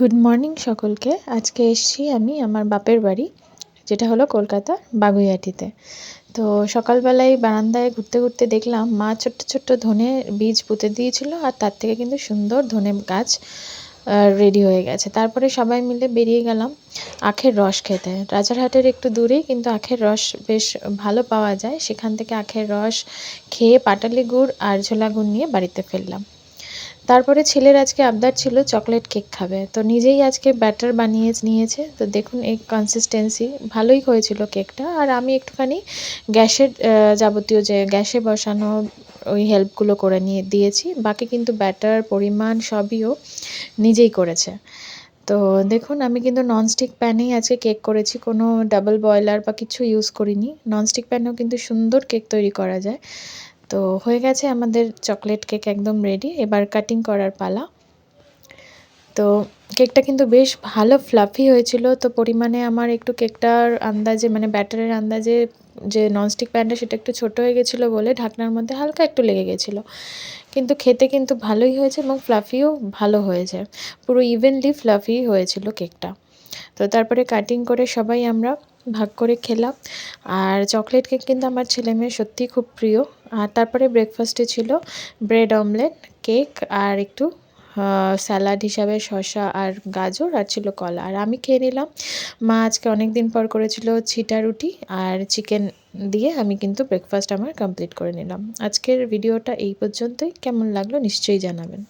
Good morning সকলকে। আজকে এসেছি আমি আমার বাপের বাড়ি, যেটা হলো কলকাতার বাগুইআটিতে। তো সকালবেলায় বারান্দায় ঘুরতে ঘুরতে দেখলাম মা ছোট্ট ছোট্ট ধনে বীজ পুঁতে দিয়েছিল, আর তার থেকে কিন্তু সুন্দর ধনে গাছ রেডি হয়ে গেছে। তারপরে সবাই মিলে বেরিয়ে গেলাম আখের রস খেতে। রাজারহাটের একটু দূরেই কিন্তু আখের রস বেশ ভালো পাওয়া যায়, সেখান থেকে আখের রস খেয়ে পাটালি গুড় আর ঝোলা গুড় নিয়ে বাড়িতে ফিরলাম। তারপরে ছেলের আজকে আবদার ছিল চকলেট কেক খাবে, তো নিজেই আজকে ব্যাটার বানিয়ে নিয়েছে। তো দেখুন এই কনসিস্টেন্সি ভালোই হয়েছিল কেকটা। আর আমি একটুখানি গ্যাসের যাবতীয় যে গ্যাসে বসানো ওই হেল্পগুলো করে নিয়ে দিয়েছি, বাকি কিন্তু ব্যাটার পরিমাণ সবই ও নিজেই করেছে। তো দেখুন আমি কিন্তু ননস্টিক প্যানেই আজকে কেক করেছি, কোনো ডাবল বয়লার বা কিছু ইউজ করিনি। ননস্টিক প্যানেও কিন্তু সুন্দর কেক তৈরি করা যায়। তো হয়ে গেছে আমাদের চকলেট কেক একদম রেডি, এবার কাটিং করার পালা। তো কেকটা কিন্তু বেশ ভালো ফ্লাফি হয়েছিল। তো পরিমাণে আমার একটু কেকটার আন্দাজে মানে ব্যাটারের আন্দাজে যে ননস্টিক প্যানটা সেটা একটু ছোটো হয়ে গেছিলো বলে ঢাকনার মধ্যে হালকা একটু লেগে গেছিলো, কিন্তু খেতে কিন্তু ভালোই হয়েছে এবং ফ্লাফিও ভালো হয়েছে, পুরো ইভেনলি ফ্লাফি হয়েছিল কেকটা। তো তারপরে কাটিং করে সবাই আমরা ভাগ করে খেলাম। আর চকলেট কেক কিন্তু আমার ছেলেমেয়ের সত্যিই খুব প্রিয়। আর তারপরে ব্রেকফাস্টে ছিল ব্রেড অমলেট, কেক আর একটু স্যালাড হিসাবে শসা আর গাজর, আর ছিল কলা। আর আমি খেয়ে নিলাম, মা আজকে অনেক দিন পর করেছিল ছিটা রুটি আর চিকেন দিয়ে। আমি কিন্তু ব্রেকফাস্ট আমার কমপ্লিট করে নিলাম। আজকের ভিডিওটা এই পর্যন্তই। কেমন লাগলো নিশ্চয়ই জানাবেন।